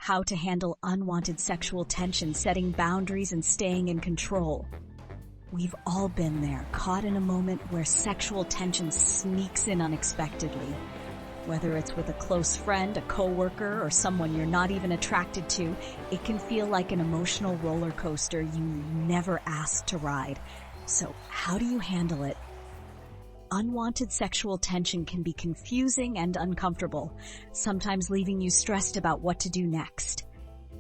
how to handle unwanted sexual tension, setting boundaries, and staying in control. We've all been there, caught in a moment where sexual tension sneaks in unexpectedly. Whether it's with a close friend, a coworker, or someone you're not even attracted to, it can feel like an emotional roller coaster you never asked to ride. So, how do you handle it? Unwanted sexual tension can be confusing and uncomfortable, sometimes leaving you stressed about what to do next.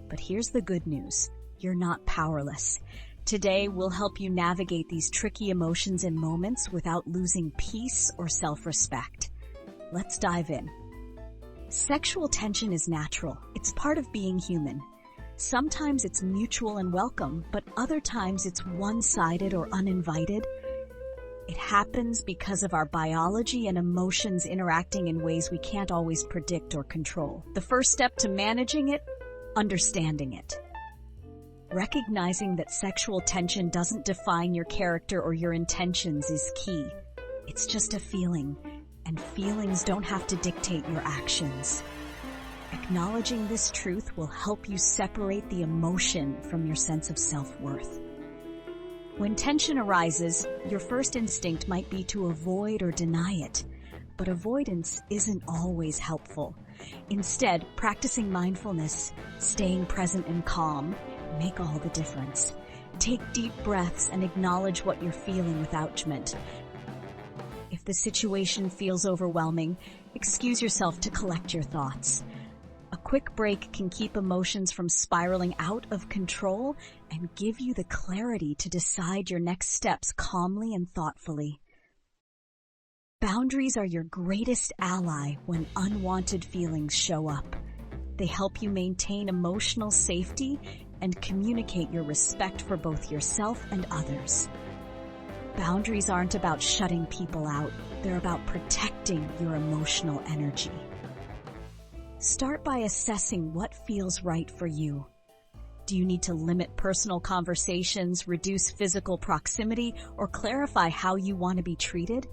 But here's the good news. You're not powerless. Today, we'll help you navigate these tricky emotions and moments without losing peace or self-respect. Let's dive in. Sexual tension is natural. It's part of being human. Sometimes it's mutual and welcome, but other times it's one-sided or uninvited. It happens because of our biology and emotions interacting in ways we can't always predict or control. The first step to managing it, understanding it. Recognizing that sexual tension doesn't define your character or your intentions is key. It's just a feeling, and feelings don't have to dictate your actions. Acknowledging this truth will help you separate the emotion from your sense of self-worth. When tension arises, your first instinct might be to avoid or deny it, but avoidance isn't always helpful. Instead, practicing mindfulness, staying present and calm, make all the difference. Take deep breaths and acknowledge what you're feeling without judgment. If the situation feels overwhelming, excuse yourself to collect your thoughts. A quick break can keep emotions from spiraling out of control and give you the clarity to decide your next steps calmly and thoughtfully. Boundaries are your greatest ally when unwanted feelings show up. They help you maintain emotional safety and communicate your respect for both yourself and others. Boundaries aren't about shutting people out. They're about protecting your emotional energy. Start by assessing what feels right for you. Do you need to limit personal conversations, reduce physical proximity, or clarify how you want to be treated?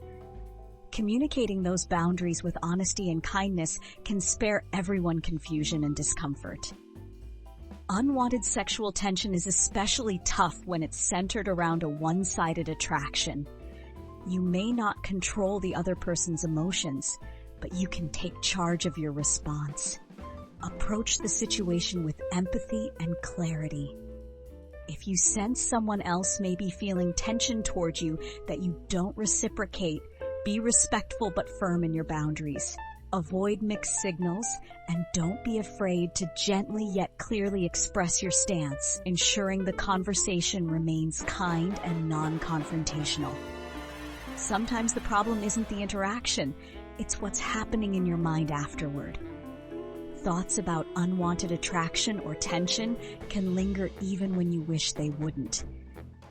Communicating those boundaries with honesty and kindness can spare everyone confusion and discomfort. Unwanted sexual tension is especially tough when it's centered around a one-sided attraction. You may not control the other person's emotions, but you can take charge of your response. Approach the situation with empathy and clarity. If you sense someone else may be feeling tension toward you that you don't reciprocate, be respectful but firm in your boundaries. Avoid mixed signals, and don't be afraid to gently yet clearly express your stance, ensuring the conversation remains kind and non-confrontational. Sometimes the problem isn't the interaction, it's what's happening in your mind afterward. Thoughts about unwanted attraction or tension can linger even when you wish they wouldn't.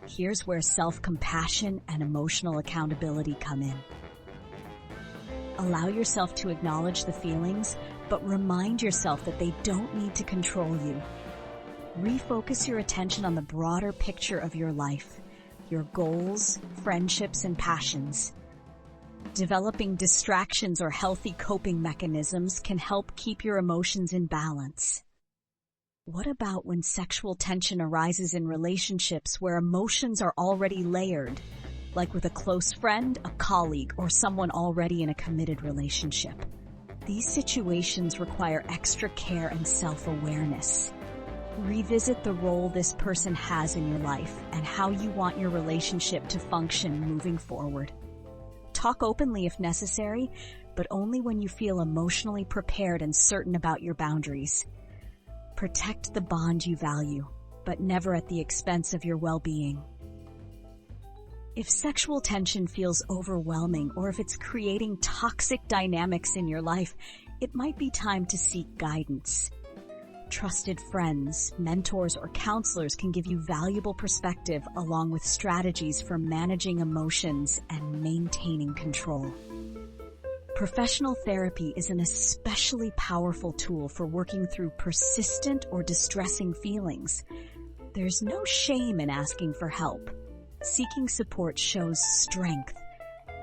Here's where self-compassion and emotional accountability come in. Allow yourself to acknowledge the feelings, but remind yourself that they don't need to control you. Refocus your attention on the broader picture of your life, your goals, friendships, and passions. Developing distractions or healthy coping mechanisms can help keep your emotions in balance. What about when sexual tension arises in relationships where emotions are already layered, like with a close friend, a colleague, or someone already in a committed relationship? These situations require extra care and self-awareness. Revisit the role this person has in your life and how you want your relationship to function moving forward. Talk openly if necessary, but only when you feel emotionally prepared and certain about your boundaries. Protect the bond you value, but never at the expense of your well-being. If sexual tension feels overwhelming or if it's creating toxic dynamics in your life, it might be time to seek guidance. Trusted friends, mentors, or counselors can give you valuable perspective along with strategies for managing emotions and maintaining control. Professional therapy is an especially powerful tool for working through persistent or distressing feelings. There's no shame in asking for help. Seeking support shows strength.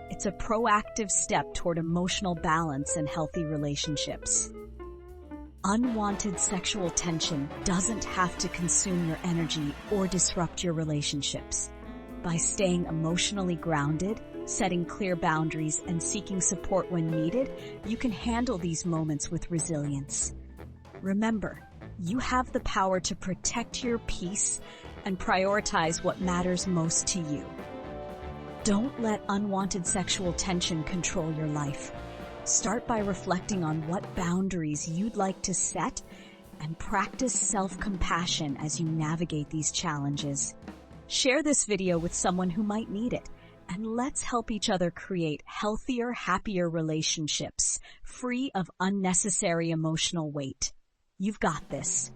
It's a proactive step toward emotional balance and healthy relationships. Unwanted sexual tension doesn't have to consume your energy or disrupt your relationships. By staying emotionally grounded, setting clear boundaries, and seeking support when needed, you can handle these moments with resilience. Remember, you have the power to protect your peace and prioritize what matters most to you. Don't let unwanted sexual tension control your life. Start by reflecting on what boundaries you'd like to set and practice self-compassion as you navigate these challenges. Share this video with someone who might need it, and let's help each other create healthier, happier relationships, free of unnecessary emotional weight. You've got this.